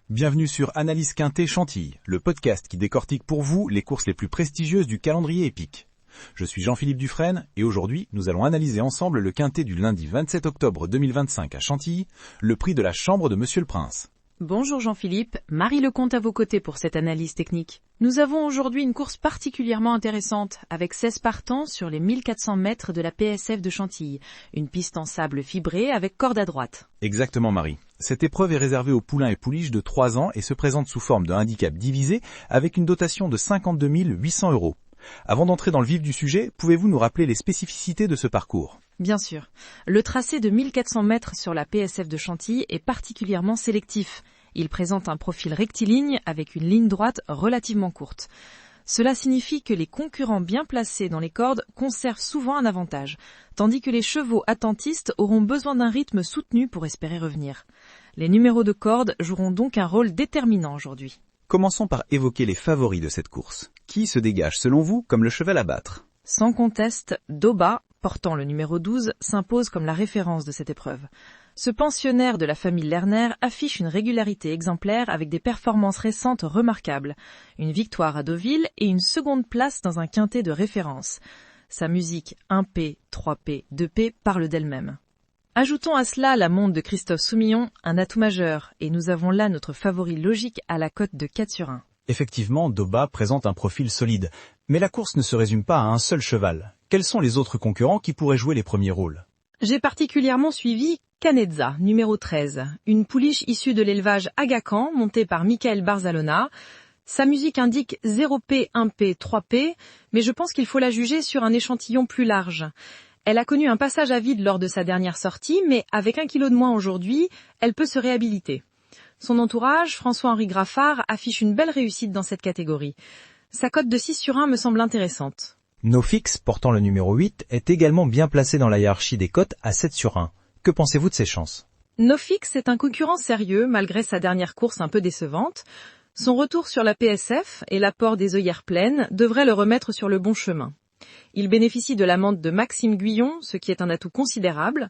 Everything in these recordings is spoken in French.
Bienvenue sur Analyse Quintet Chantilly, le podcast qui décortique pour vous les courses les plus prestigieuses du calendrier épique. Je suis Jean-Philippe Dufresne et aujourd'hui nous allons analyser ensemble le Quintet du lundi 27 octobre 2025 à Chantilly, le prix de la Chambre de Monsieur le Prince. Bonjour Jean-Philippe, Marie Lecomte à vos côtés pour cette analyse technique. Nous avons aujourd'hui une course particulièrement intéressante, avec 16 partants sur les 1400 mètres de la PSF de Chantilly, une piste en sable fibré avec corde à droite. Exactement Marie. Cette épreuve est réservée aux poulains et pouliches de 3 ans et se présente sous forme de handicap divisé avec une dotation de 52 800 €. Avant d'entrer dans le vif du sujet, pouvez-vous nous rappeler les spécificités de ce parcours ? Bien sûr. Le tracé de 1400 mètres sur la PSF de Chantilly est particulièrement sélectif. Il présente un profil rectiligne avec une ligne droite relativement courte. Cela signifie que les concurrents bien placés dans les cordes conservent souvent un avantage, tandis que les chevaux attentistes auront besoin d'un rythme soutenu pour espérer revenir. Les numéros de cordes joueront donc un rôle déterminant aujourd'hui. Commençons par évoquer les favoris de cette course. Qui se dégage selon vous comme le cheval à battre ? Sans conteste, Doba, portant le numéro 12, s'impose comme la référence de cette épreuve. Ce pensionnaire de la famille Lerner affiche une régularité exemplaire avec des performances récentes remarquables, une victoire à Deauville et une seconde place dans un quintet de référence. Sa musique 1P, 3P, 2P parle d'elle-même. Ajoutons à cela la montre de Christophe Soumillon, un atout majeur, et nous avons là notre favori logique à la cote de 4/1. Effectivement, Doba présente un profil solide, mais la course ne se résume pas à un seul cheval. Quels sont les autres concurrents qui pourraient jouer les premiers rôles ? J'ai particulièrement suivi Canezza, numéro 13, une pouliche issue de l'élevage Agacan, montée par Michael Barzalona. Sa musique indique 0P, 1P, 3P, mais je pense qu'il faut la juger sur un échantillon plus large. Elle a connu un passage à vide lors de sa dernière sortie, mais avec 1 kilo de moins aujourd'hui, elle peut se réhabiliter. Son entourage, François-Henri Graffard, affiche une belle réussite dans cette catégorie. Sa cote de 6/1 me semble intéressante. NoFix, portant le numéro 8, est également bien placé dans la hiérarchie des cotes à 7/1. Que pensez-vous de ses chances ? NoFix est un concurrent sérieux malgré sa dernière course un peu décevante. Son retour sur la PSF et l'apport des œillères pleines devraient le remettre sur le bon chemin. Il bénéficie de l'amende de Maxime Guyon, ce qui est un atout considérable.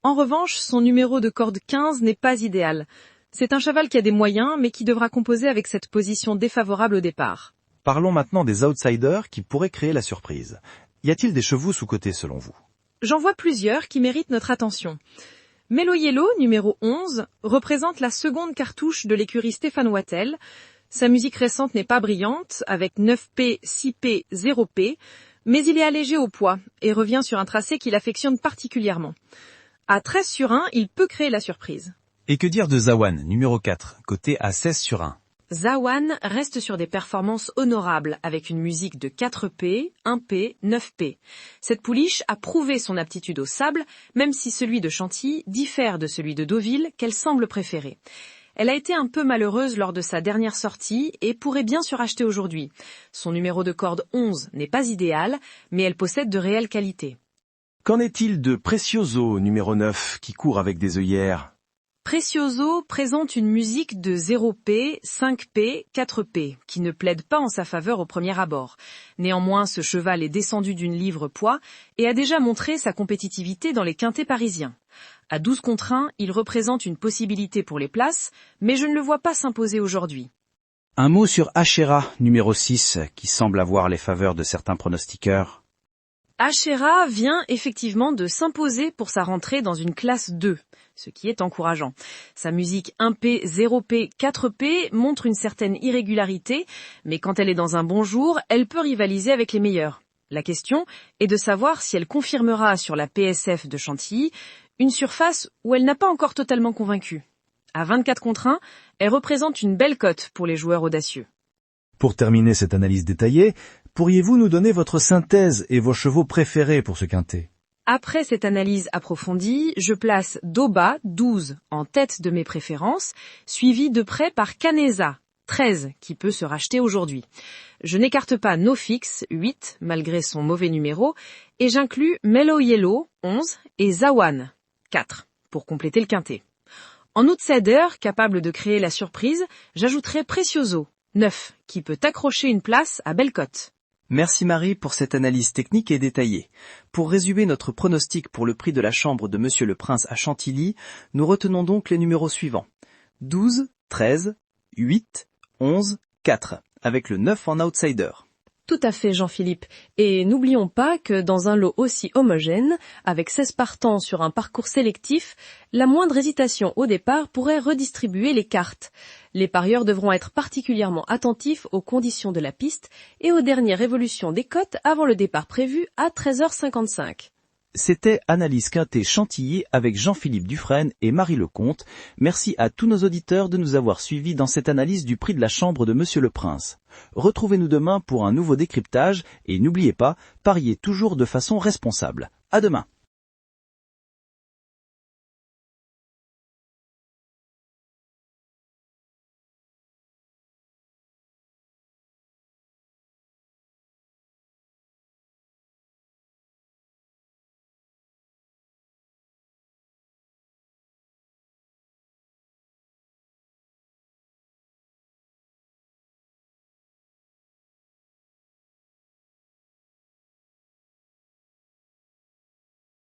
En revanche, son numéro de corde 15 n'est pas idéal. C'est un cheval qui a des moyens, mais qui devra composer avec cette position défavorable au départ. Parlons maintenant des outsiders qui pourraient créer la surprise. Y a-t-il des chevaux sous-cotés selon vous ? J'en vois plusieurs qui méritent notre attention. Melo Yellow, numéro 11, représente la seconde cartouche de l'écurie Stéphane Wattel. Sa musique récente n'est pas brillante, avec 9P, 6P, 0P, mais il est allégé au poids et revient sur un tracé qu'il affectionne particulièrement. À 13/1, il peut créer la surprise. Et que dire de Zawan, numéro 4, coté à 16/1 ? Zawan reste sur des performances honorables avec une musique de 4P, 1P, 9P. Cette pouliche a prouvé son aptitude au sable, même si celui de Chantilly diffère de celui de Deauville qu'elle semble préférer. Elle a été un peu malheureuse lors de sa dernière sortie et pourrait bien se racheter aujourd'hui. Son numéro de corde 11 n'est pas idéal, mais elle possède de réelles qualités. Qu'en est-il de Precioso, numéro 9, qui court avec des œillères ? Precioso présente une musique de 0P, 5P, 4P, qui ne plaide pas en sa faveur au premier abord. Néanmoins, ce cheval est descendu d'une livre poids et a déjà montré sa compétitivité dans les quintets parisiens. À 12/1, il représente une possibilité pour les places, mais je ne le vois pas s'imposer aujourd'hui. Un mot sur Ashera, numéro 6, qui semble avoir les faveurs de certains pronostiqueurs. Ashera vient effectivement de s'imposer pour sa rentrée dans une classe 2, ce qui est encourageant. Sa musique 1P, 0P, 4P montre une certaine irrégularité, mais quand elle est dans un bon jour, elle peut rivaliser avec les meilleurs. La question est de savoir si elle confirmera sur la PSF de Chantilly une surface où elle n'a pas encore totalement convaincu. À 24/1, elle représente une belle cote pour les joueurs audacieux. Pour terminer cette analyse détaillée, pourriez-vous nous donner votre synthèse et vos chevaux préférés pour ce quintet ? Après cette analyse approfondie, je place Doba, 12, en tête de mes préférences, suivi de près par Canezza, 13, qui peut se racheter aujourd'hui. Je n'écarte pas NoFix, 8, malgré son mauvais numéro, et j'inclus Melo Yellow, 11, et Zawan, 4, pour compléter le quintet. En outsider, capable de créer la surprise, j'ajouterai Precioso, 9, qui peut accrocher une place à belle cote. Merci Marie pour cette analyse technique et détaillée. Pour résumer notre pronostic pour le prix de la Chambre de Monsieur le Prince à Chantilly, nous retenons donc les numéros suivants. 12, 13, 8, 11, 4, avec le 9 en outsider. Tout à fait, Jean-Philippe. Et n'oublions pas que dans un lot aussi homogène, avec 16 partants sur un parcours sélectif, la moindre hésitation au départ pourrait redistribuer les cartes. Les parieurs devront être particulièrement attentifs aux conditions de la piste et aux dernières évolutions des cotes avant le départ prévu à 13h55. C'était Analyse Quintet Chantilly avec Jean-Philippe Dufresne et Marie Lecomte. Merci à tous nos auditeurs de nous avoir suivis dans cette analyse du prix de la chambre de Monsieur le Prince. Retrouvez-nous demain pour un nouveau décryptage et n'oubliez pas, pariez toujours de façon responsable. À demain.